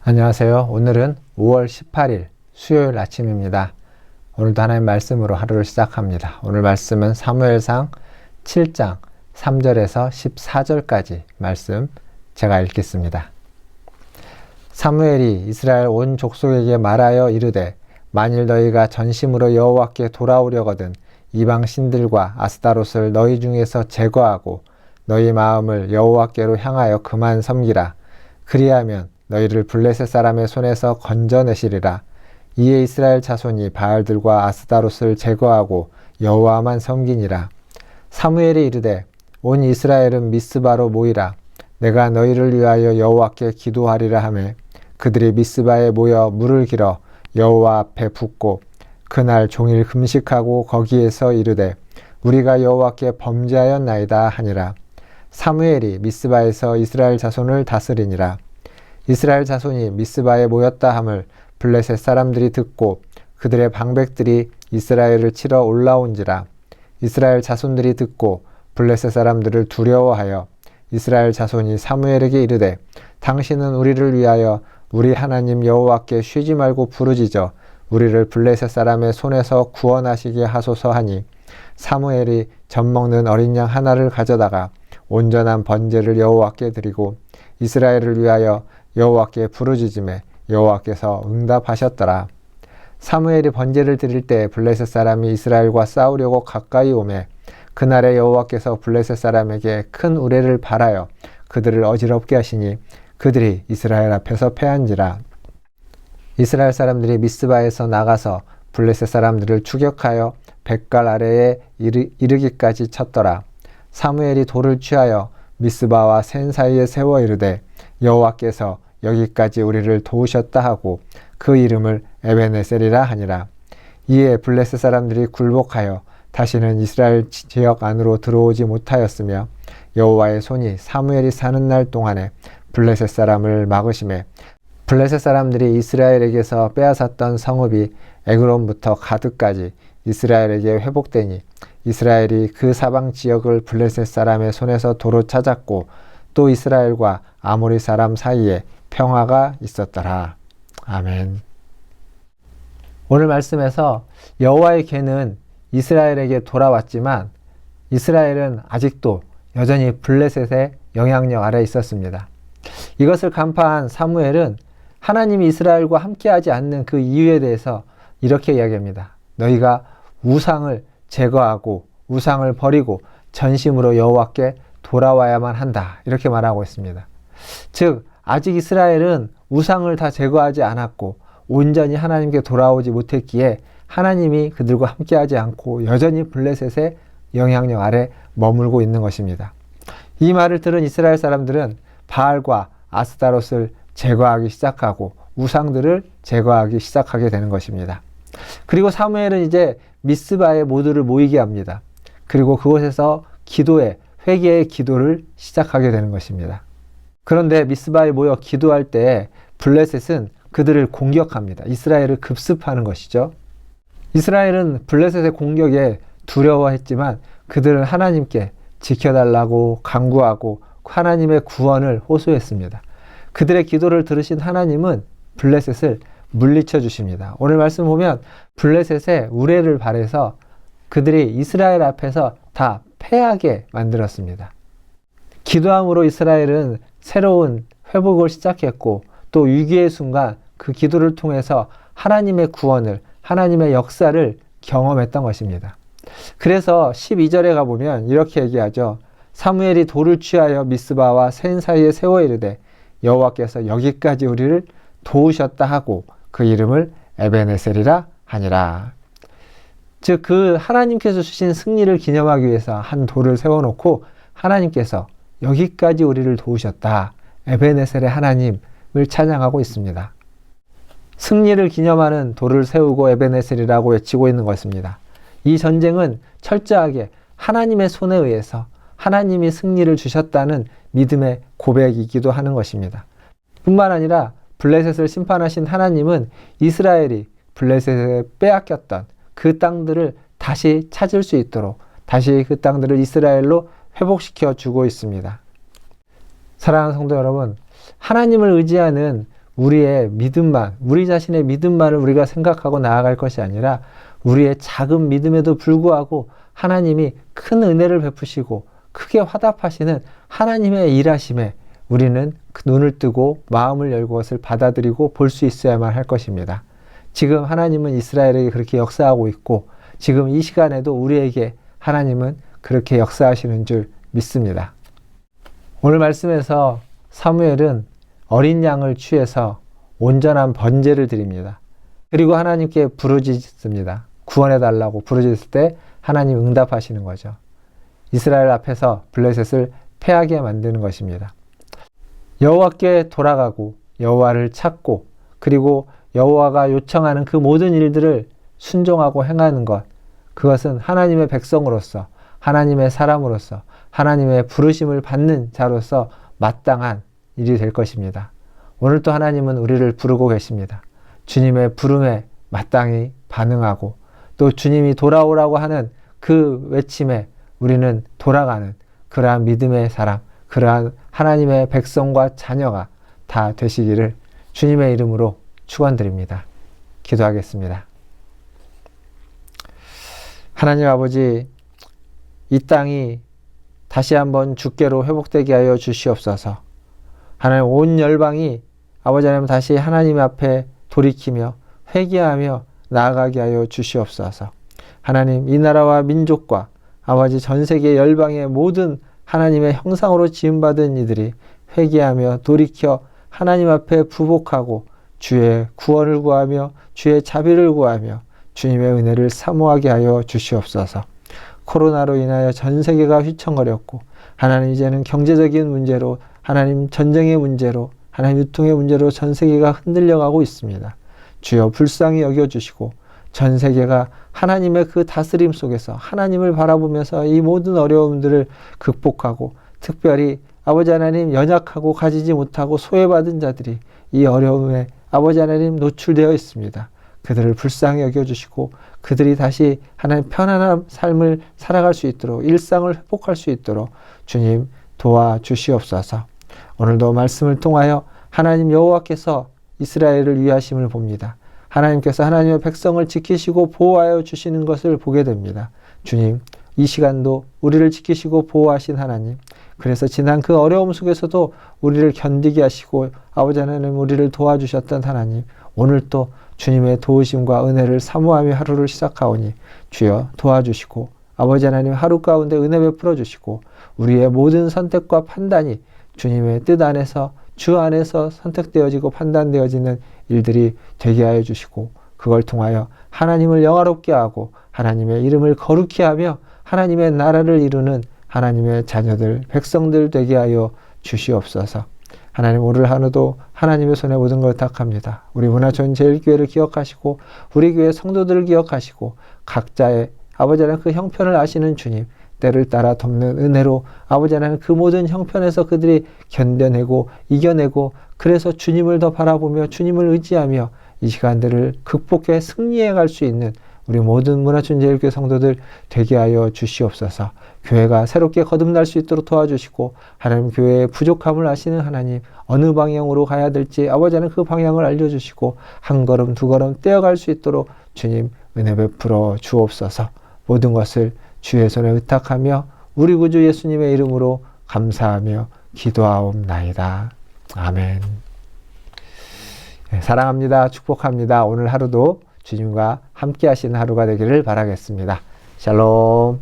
안녕하세요. 오늘은 5월 18일 수요일 아침입니다. 오늘도 하나님 말씀으로 하루를 시작합니다. 오늘 말씀은 사무엘상 7장 3절에서 14절까지 말씀 제가 읽겠습니다. 사무엘이 이스라엘 온 족속에게 말하여 이르되 만일 너희가 전심으로 여호와께 돌아오려거든 이방 신들과 아스타롯을 너희 중에서 제거하고 너희 마음을 여호와께로 향하여 그만 섬기라. 그리하면 너희를 블레셋 사람의 손에서 건져내시리라. 이에 이스라엘 자손이 바알들과 아스타롯을 제거하고 여호와만 섬기니라. 사무엘이 이르되 온 이스라엘은 미스바로 모이라. 내가 너희를 위하여 여호와께 기도하리라 하매 그들이 미스바에 모여 물을 길어 여호와 앞에 붓고 그날 종일 금식하고 거기에서 이르되 우리가 여호와께 범죄하였나이다 하니라. 사무엘이 미스바에서 이스라엘 자손을 다스리니라. 이스라엘 자손이 미스바에 모였다 함을 블레셋 사람들이 듣고 그들의 방백들이 이스라엘을 치러 올라온지라. 이스라엘 자손들이 듣고 블레셋 사람들을 두려워하여 이스라엘 자손이 사무엘에게 이르되 당신은 우리를 위하여 우리 하나님 여호와께 쉬지 말고 부르짖어 우리를 블레셋 사람의 손에서 구원하시게 하소서 하니 사무엘이 젖 먹는 어린 양 하나를 가져다가 온전한 번제를 여호와께 드리고 이스라엘을 위하여 여호와께 부르짖음에 여호와께서 응답하셨더라. 사무엘이 번제를 드릴 때 블레셋 사람이 이스라엘과 싸우려고 가까이 오매 그날에 여호와께서 블레셋 사람에게 큰 우레를 발하여 그들을 어지럽게 하시니 그들이 이스라엘 앞에서 패한지라. 이스라엘 사람들이 미스바에서 나가서 블레셋 사람들을 추격하여 벳갈 아래에 이르기까지 쳤더라. 사무엘이 돌을 취하여 미스바와 센 사이에 세워 이르되 여호와께서 여기까지 우리를 도우셨다 하고 그 이름을 에베네셀이라 하니라. 이에 블레셋 사람들이 굴복하여 다시는 이스라엘 지역 안으로 들어오지 못하였으며 여호와의 손이 사무엘이 사는 날 동안에 블레셋 사람을 막으심에 블레셋 사람들이 이스라엘에게서 빼앗았던 성읍이 에그론부터 가드까지 이스라엘에게 회복되니 이스라엘이 그 사방 지역을 블레셋 사람의 손에서 도로 찾았고 또 이스라엘과 아모리 사람 사이에 평화가 있었더라. 아멘. 오늘 말씀에서 여호와의 궤는 이스라엘에게 돌아왔지만 이스라엘은 아직도 여전히 블레셋의 영향력 아래 있었습니다. 이것을 간파한 사무엘은 하나님이 이스라엘과 함께하지 않는 그 이유에 대해서 이렇게 이야기합니다. 너희가 우상을 제거하고 우상을 버리고 전심으로 여호와께 돌아와야만 한다. 이렇게 말하고 있습니다. 즉 아직 이스라엘은 우상을 다 제거하지 않았고 온전히 하나님께 돌아오지 못했기에 하나님이 그들과 함께하지 않고 여전히 블레셋의 영향력 아래 머물고 있는 것입니다. 이 말을 들은 이스라엘 사람들은 바알과 아스타롯을 제거하기 시작하고 우상들을 제거하기 시작하게 되는 것입니다. 그리고 사무엘은 이제 미스바에 모두를 모이게 합니다. 그리고 그곳에서 회개의 기도를 시작하게 되는 것입니다. 그런데 미스바에 모여 기도할 때 블레셋은 그들을 공격합니다. 이스라엘을 급습하는 것이죠. 이스라엘은 블레셋의 공격에 두려워했지만 그들은 하나님께 지켜달라고 간구하고 하나님의 구원을 호소했습니다. 그들의 기도를 들으신 하나님은 블레셋을 물리쳐 주십니다. 오늘 말씀 보면 블레셋의 우레를 발해서 그들이 이스라엘 앞에서 다 패하게 만들었습니다. 기도함으로 이스라엘은 새로운 회복을 시작했고 또 위기의 순간 그 기도를 통해서 하나님의 구원을 하나님의 역사를 경험했던 것입니다. 그래서 12절에 가보면 이렇게 얘기하죠. 사무엘이 돌을 취하여 미스바와 센 사이에 세워 이르되 여호와께서 여기까지 우리를 도우셨다 하고 그 이름을 에베네셀이라 하니라. 즉 그 하나님께서 주신 승리를 기념하기 위해서 한 돌을 세워놓고 하나님께서 여기까지 우리를 도우셨다. 에베네셀의 하나님을 찬양하고 있습니다. 승리를 기념하는 돌을 세우고 에베네셀이라고 외치고 있는 것입니다. 이 전쟁은 철저하게 하나님의 손에 의해서 하나님이 승리를 주셨다는 믿음의 고백이기도 하는 것입니다. 뿐만 아니라 블레셋을 심판하신 하나님은 이스라엘이 블레셋에 빼앗겼던 그 땅들을 다시 찾을 수 있도록 다시 그 땅들을 이스라엘로 회복시켜 주고 있습니다. 사랑하는 성도 여러분, 하나님을 의지하는 우리의 믿음만, 우리 자신의 믿음만을 우리가 생각하고 나아갈 것이 아니라 우리의 작은 믿음에도 불구하고 하나님이 큰 은혜를 베푸시고 크게 화답하시는 하나님의 일하심에 우리는 그 눈을 뜨고 마음을 열고 그것을 받아들이고 볼 수 있어야만 할 것입니다. 지금 하나님은 이스라엘에게 그렇게 역사하고 있고 지금 이 시간에도 우리에게 하나님은 그렇게 역사하시는 줄 믿습니다. 오늘 말씀에서 사무엘은 어린 양을 취해서 온전한 번제를 드립니다. 그리고 하나님께 부르짖습니다. 구원해달라고 부르짖을 때 하나님 응답하시는 거죠. 이스라엘 앞에서 블레셋을 패하게 만드는 것입니다. 여호와께 돌아가고 여호와를 찾고 그리고 여호와가 요청하는 그 모든 일들을 순종하고 행하는 것, 그것은 하나님의 백성으로서 하나님의 사람으로서 하나님의 부르심을 받는 자로서 마땅한 일이 될 것입니다. 오늘 또 하나님은 우리를 부르고 계십니다. 주님의 부름에 마땅히 반응하고 또 주님이 돌아오라고 하는 그 외침에 우리는 돌아가는 그러한 믿음의 사람, 그러한 하나님의 백성과 자녀가 다 되시기를 주님의 이름으로 축원드립니다. 기도하겠습니다. 하나님 아버지, 이 땅이 다시 한번 주께로 회복되게 하여 주시옵소서. 하나님 온 열방이 아버지 하나님 다시 하나님 앞에 돌이키며 회개하며 나아가게 하여 주시옵소서. 하나님 이 나라와 민족과 아버지 전 세계 열방의 모든 하나님의 형상으로 지음받은 이들이 회개하며 돌이켜 하나님 앞에 부복하고 주의 구원을 구하며 주의 자비를 구하며 주님의 은혜를 사모하게 하여 주시옵소서. 코로나로 인하여 전 세계가 휘청거렸고 하나님 이제는 경제적인 문제로 하나님 전쟁의 문제로 하나님 유통의 문제로 전 세계가 흔들려가고 있습니다. 주여 불쌍히 여겨주시고 전 세계가 하나님의 그 다스림 속에서 하나님을 바라보면서 이 모든 어려움들을 극복하고 특별히 아버지 하나님 연약하고 가지지 못하고 소외받은 자들이 이 어려움에 아버지 하나님 노출되어 있습니다. 그들을 불쌍히 여겨주시고 그들이 다시 하나님 편안한 삶을 살아갈 수 있도록 일상을 회복할 수 있도록 주님 도와주시옵소서. 오늘도 말씀을 통하여 하나님 여호와께서 이스라엘을 위하심을 봅니다. 하나님께서 하나님의 백성을 지키시고 보호하여 주시는 것을 보게 됩니다. 주님, 이 시간도 우리를 지키시고 보호하신 하나님, 그래서 지난 그 어려움 속에서도 우리를 견디게 하시고 아버지 하나님 우리를 도와주셨던 하나님, 오늘 또 주님의 도우심과 은혜를 사모하며 하루를 시작하오니 주여 도와주시고 아버지 하나님 하루 가운데 은혜 베풀어 주시고 우리의 모든 선택과 판단이 주님의 뜻 안에서 주 안에서 선택되어지고 판단되어지는 일들이 되게 하여 주시고 그걸 통하여 하나님을 영화롭게 하고 하나님의 이름을 거룩히 하며 하나님의 나라를 이루는 하나님의 자녀들, 백성들 되게 하여 주시옵소서. 하나님 오늘 하루도 하나님의 손에 모든 걸 탁합니다. 우리 문화촌제일교회를 기억하시고 우리 교회 성도들을 기억하시고 각자의 아버지 하나님 그 형편을 아시는 주님, 때를 따라 돕는 은혜로 아버지 하나님 그 모든 형편에서 그들이 견뎌내고 이겨내고 그래서 주님을 더 바라보며 주님을 의지하며 이 시간들을 극복해 승리해 갈 수 있는 우리 모든 문화촌제일교회 성도들 되게 하여 주시옵소서. 교회가 새롭게 거듭날 수 있도록 도와주시고 하나님 교회의 부족함을 아시는 하나님 어느 방향으로 가야 될지 아버지 하나님 그 방향을 알려주시고 한 걸음 두 걸음 떼어갈 수 있도록 주님 은혜 베풀어 주옵소서. 모든 것을 주의 손에 의탁하며 우리 구주 예수님의 이름으로 감사하며 기도하옵나이다. 아멘. 네, 사랑합니다. 축복합니다. 오늘 하루도 주님과 함께 하시는 하루가 되기를 바라겠습니다. 샬롬.